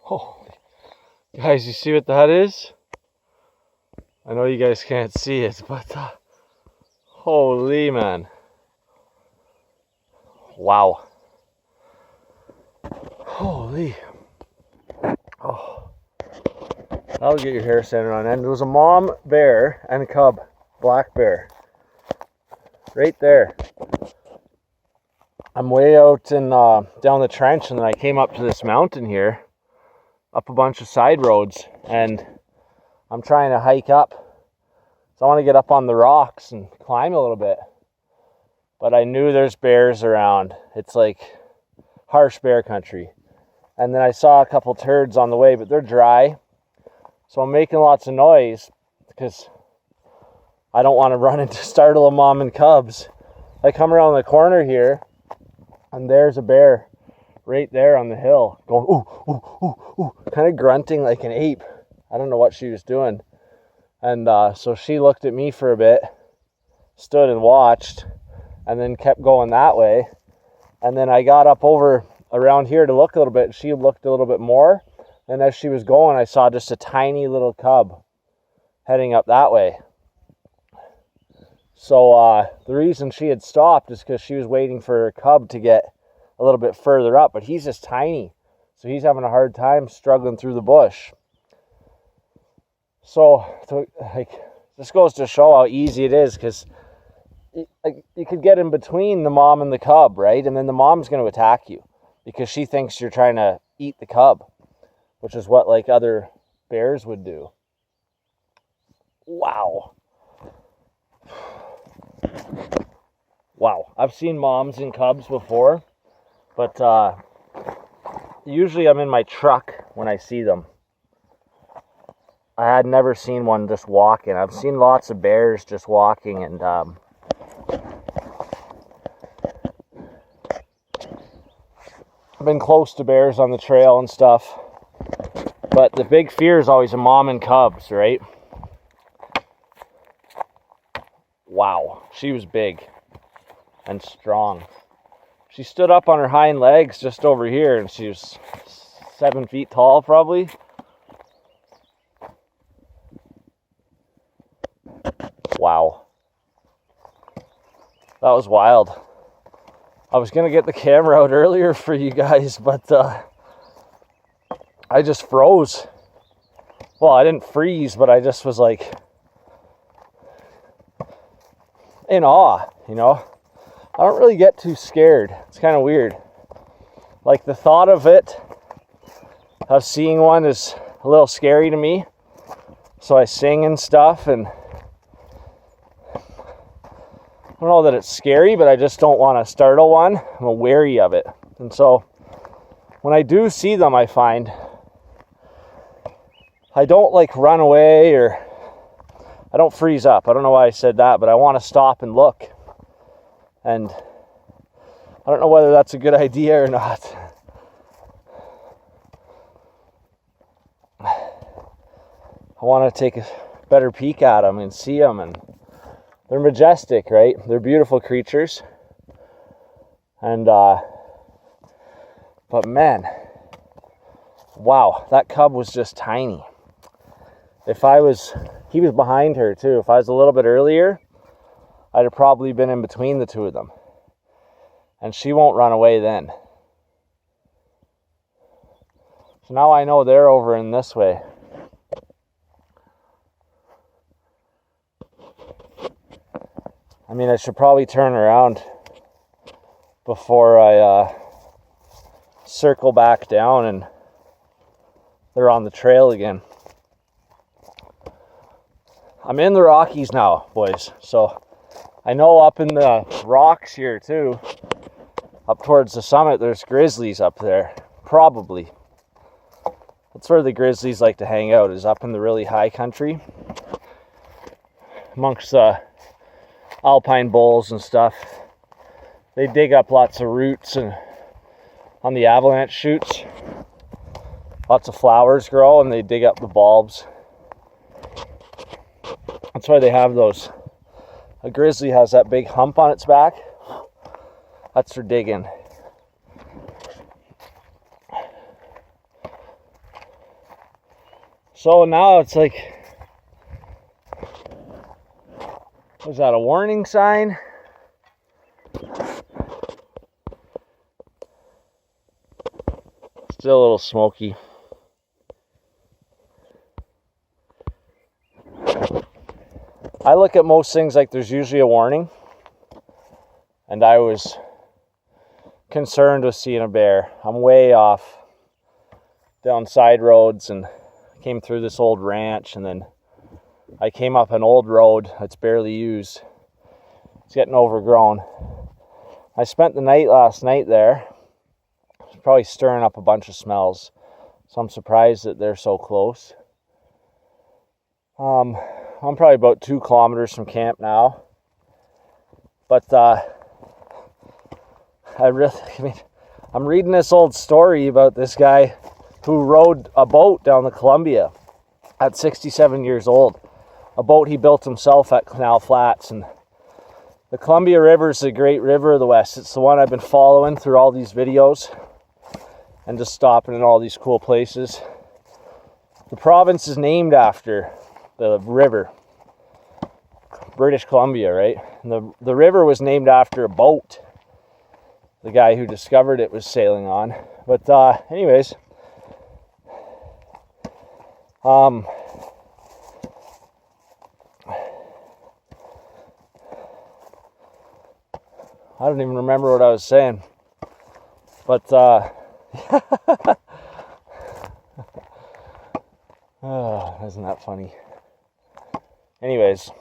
Oh, guys, you see what that is? I know you guys can't see it, but holy man. Wow. Holy. Oh. That'll get your hair standing on end. There was a mom bear and a cub, black bear. Right there. I'm way out in down the trench, and then I came up to this mountain here, up a bunch of side roads, and I'm trying to hike up. So I want to get up on the rocks and climb a little bit. But I knew there's bears around. It's like harsh bear country. And then I saw a couple turds on the way, but they're dry. So I'm making lots of noise because I don't want to run into startle a mom and cubs. I come around the corner here, and there's a bear right there on the hill going, ooh, ooh, ooh, ooh, kind of grunting like an ape. I don't know what she was doing. And so she looked at me for a bit, stood and watched, and then kept going that way. And then I got up over around here to look a little bit. She looked a little bit more. And as she was going, I saw just a tiny little cub heading up that way. So the reason she had stopped is because she was waiting for her cub to get a little bit further up. But he's just tiny. So he's having a hard time struggling through the bush. So like, this goes to show how easy it is, because you could get in between the mom and the cub, right? And then the mom's going to attack you because she thinks you're trying to eat the cub, which is what like other bears would do. Wow. Wow. I've seen moms and cubs before, but usually I'm in my truck when I see them. I had never seen one just walking. I've seen lots of bears just walking, and I've been close to bears on the trail and stuff. But the big fear is always a mom and cubs, right? Wow, she was big and strong. She stood up on her hind legs just over here, and she was 7 feet tall probably. Wow. That was wild. I was going to get the camera out earlier for you guys, but I just froze. Well, I didn't freeze, but I just was like in awe, you know. I don't really get too scared. It's kind of weird. Like the thought of it, of seeing one, is a little scary to me. So I sing and stuff, and I don't know that it's scary, but I just don't want to startle one. I'm wary of it. And so when I do see them, I find I don't like run away, or I don't freeze up. I don't know why I said that, but I want to stop and look. And I don't know whether that's a good idea or not. I want to take a better peek at them and see them, and they're majestic, right? They're beautiful creatures. And, but man, wow, that cub was just tiny. He was behind her too. If I was a little bit earlier, I'd have probably been in between the two of them. And she won't run away then. So now I know they're over in this way. I mean, I should probably turn around before I circle back down and they're on the trail again. I'm in the Rockies now, boys. So I know up in the rocks here too, up towards the summit, there's grizzlies up there. Probably. That's where the grizzlies like to hang out, is up in the really high country. Amongst the alpine bowls and stuff. They dig up lots of roots and on the avalanche shoots. Lots of flowers grow and they dig up the bulbs. That's why they have those. A grizzly has that big hump on its back. That's for digging. So now it's like, was that a warning sign? Still a little smoky. I look at most things like there's usually a warning, and I was concerned with seeing a bear. I'm way off down side roads and came through this old ranch, and then I came up an old road that's barely used. It's getting overgrown. I spent the night last night there. It's probably stirring up a bunch of smells, so I'm surprised that they're so close. I'm probably about 2 kilometers from camp now, but I'm reading this old story about this guy who rowed a boat down the Columbia at 67 years old. A boat he built himself at Canal Flats. And the Columbia River is a great river of the West. It's the one I've been following through all these videos and just stopping in all these cool places. The province is named after the river, British Columbia, right? And the river was named after a boat the guy who discovered it was sailing on. But anyways, I don't even remember what I was saying, but oh, isn't that funny? Anyways,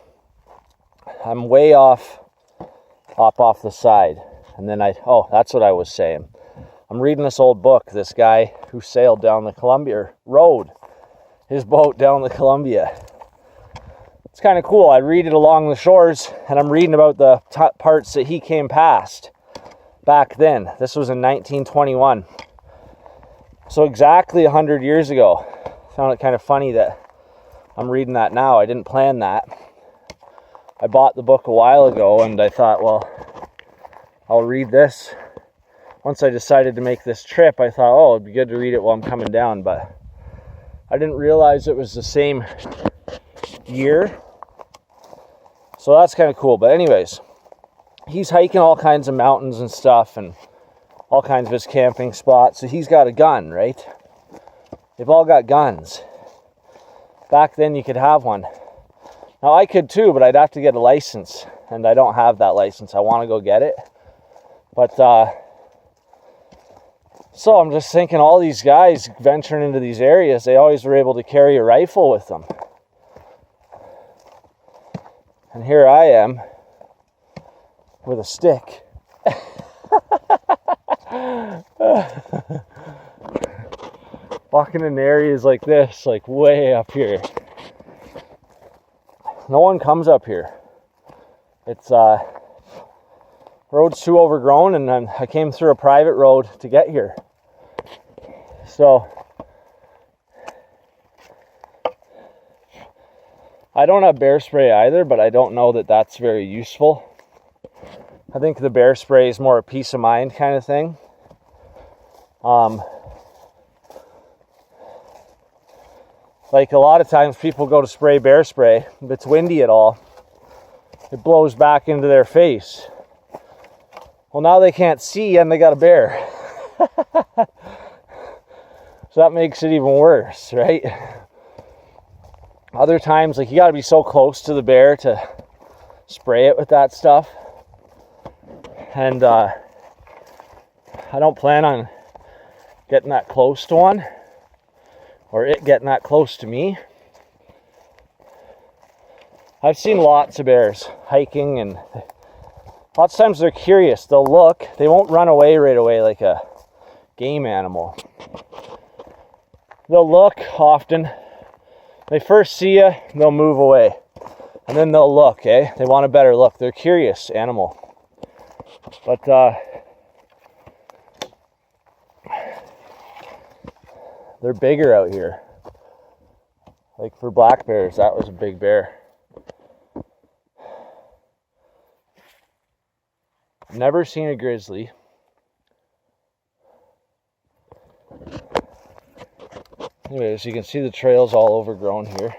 I'm way off the side, and then that's what I was saying. I'm reading this old book. This guy who sailed down the Columbia, rowed his boat down the Columbia. It's kind of cool. I read it along the shores, and I'm reading about the parts that he came past back then. This was in 1921. So exactly 100 years ago. Found it kind of funny that I'm reading that now. I didn't plan that. I bought the book a while ago, and I thought, well, I'll read this. Once I decided to make this trip, I thought, oh, it'd be good to read it while I'm coming down, but I didn't realize it was the same year. So that's kind of cool. But anyways, he's hiking all kinds of mountains and stuff, and all kinds of his camping spots. So he's got a gun, right? They've all got guns. Back then you could have one. Now I could too, but I'd have to get a license, and I don't have that license. I want to go get it. But so I'm just thinking, all these guys venturing into these areas, they always were able to carry a rifle with them. And here I am with a stick. Walking in areas like this, like way up here. No one comes up here. It's road's too overgrown, and then I came through a private road to get here. So I don't have bear spray either, but I don't know that that's very useful. I think the bear spray is more a peace of mind kind of thing. Like a lot of times people go to spray bear spray, if it's windy at all, it blows back into their face. Well, now they can't see and they got a bear. So that makes it even worse, right? Other times, like, you got to be so close to the bear to spray it with that stuff. And I don't plan on getting that close to one, or it getting that close to me. I've seen lots of bears hiking, and lots of times they're curious. They'll look. They won't run away right away like a game animal. They'll look often. They first see you, they'll move away. And then they'll look, eh? They want a better look. They're curious animal. But they're bigger out here. Like for black bears, that was a big bear. Never seen a grizzly. Anyways, you can see the trail's all overgrown here.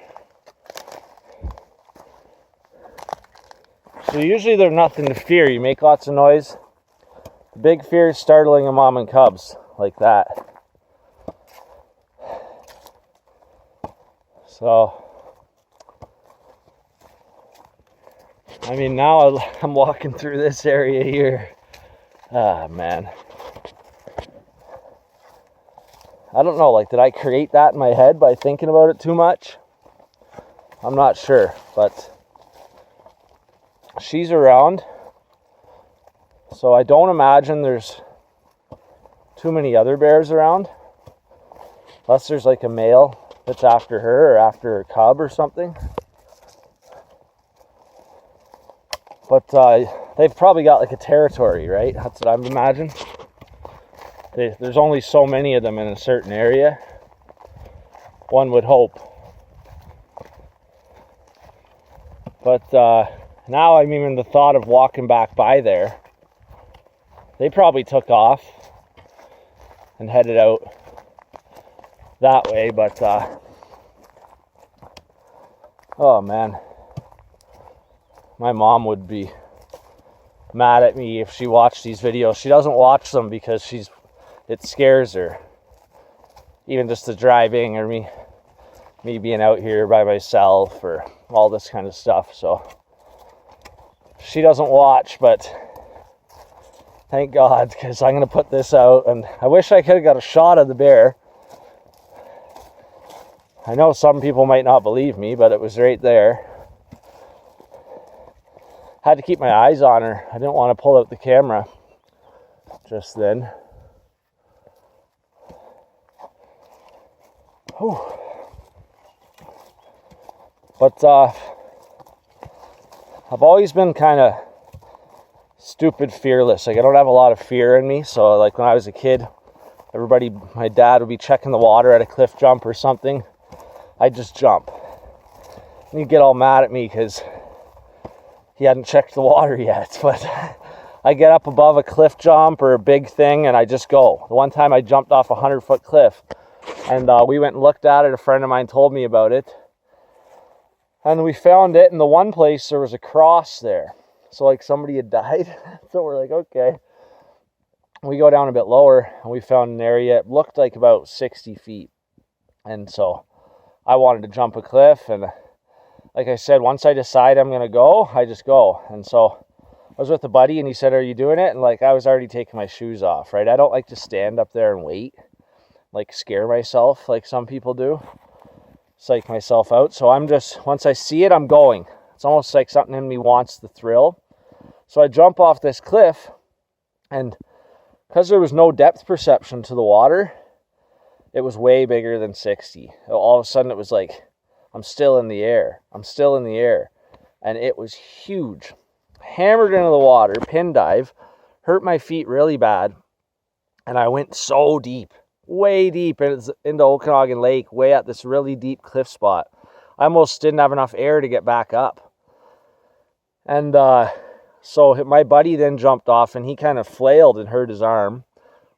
So usually they're nothing to fear. You make lots of noise. The big fear is startling a mom and cubs like that. So, I mean, now I'm walking through this area here. Ah, man. I don't know, like, did I create that in my head by thinking about it too much? I'm not sure, but she's around, so I don't imagine there's too many other bears around, unless there's like a male that's after her or after her cub or something. But they've probably got like a territory, right? That's what I'm imagining. There's only so many of them in a certain area, one would hope. But now I'm even the thought of walking back by there. They probably took off and headed out that way, but oh man, my mom would be mad at me if she watched these videos. She doesn't watch them because it scares her, even just the driving or me being out here by myself or all this kind of stuff. So she doesn't watch, but thank God, because I'm going to put this out, and I wish I could have got a shot of the bear. I know some people might not believe me, but it was right there. Had to keep my eyes on her. I didn't want to pull out the camera just then. Whew. But I've always been kind of stupid fearless. Like, I don't have a lot of fear in me. So like when I was a kid, my dad would be checking the water at a cliff jump or something. I'd just jump. And he'd get all mad at me because he hadn't checked the water yet. But I get up above a cliff jump or a big thing and I just go. The one time I jumped off a 100-foot cliff, and we went and looked at it. A friend of mine told me about it. And we found it, in the one place there was a cross there. So like somebody had died. So we're like, okay. We go down a bit lower and we found an area. It looked like about 60 feet. And so I wanted to jump a cliff. And like I said, once I decide I'm going to go, I just go. And so I was with a buddy and he said, are you doing it? And like, I was already taking my shoes off, right? I don't like to stand up there and wait, like scare myself like some people do, psych myself out. So I'm just, once I see it, I'm going. It's almost like something in me wants the thrill. So I jump off this cliff, and because there was no depth perception to the water, it was way bigger than 60. All of a sudden it was like, I'm still in the air. I'm still in the air. And it was huge. Hammered into the water, pin dive, hurt my feet really bad. And I went so deep, way deep into Okanagan Lake, way at this really deep cliff spot. I almost didn't have enough air to get back up. And so my buddy then jumped off and he kind of flailed and hurt his arm.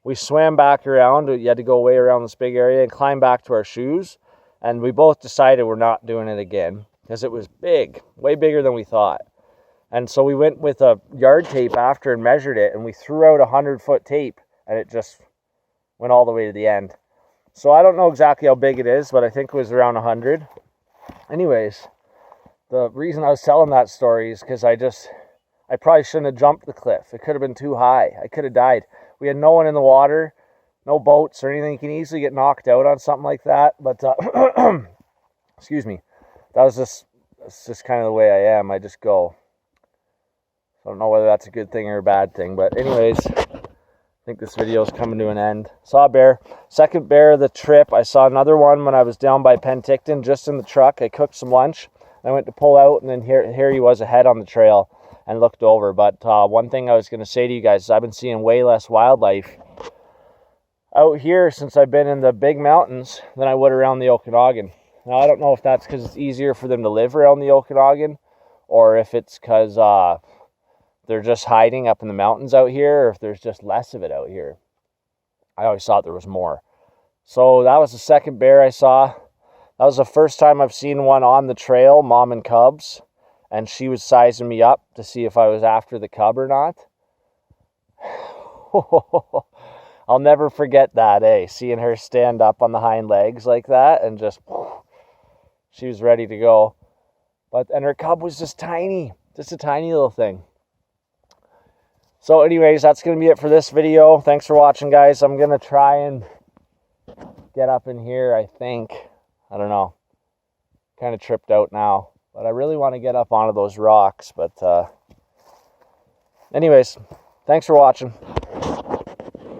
We swam back around. You had to go way around this big area and climb back to our shoes. And we both decided we're not doing it again because it was big, way bigger than we thought. And so we went with a yard tape after and measured it, and we threw out 100-foot tape, and it just went all the way to the end. So I don't know exactly how big it is, but I think it was around 100. Anyways, the reason I was telling that story is because I probably shouldn't have jumped the cliff. It could have been too high. I could have died. We had no one in the water, no boats or anything. You can easily get knocked out on something like that. But, excuse me, that's just kind of the way I am. I just go. I don't know whether that's a good thing or a bad thing. But anyways, I think this video is coming to an end. Saw a bear. Second bear of the trip. I saw another one when I was down by Penticton, just in the truck. I cooked some lunch. I went to pull out, and then here he was ahead on the trail and looked over. But one thing I was going to say to you guys is I've been seeing way less wildlife out here since I've been in the big mountains than I would around the Okanagan. Now, I don't know if that's because it's easier for them to live around the Okanagan, or if it's because they're just hiding up in the mountains out here, or if there's just less of it out here. I always thought there was more. So that was the second bear I saw. That was the first time I've seen one on the trail, mom and cubs. And she was sizing me up to see if I was after the cub or not. I'll never forget that, seeing her stand up on the hind legs like that and just, she was ready to go. And her cub was just tiny, just a tiny little thing. So anyways, that's going to be it for this video. Thanks for watching, guys. I'm going to try and get up in here, I think. I don't know. Kind of tripped out now. But I really want to get up onto those rocks. But anyways, thanks for watching.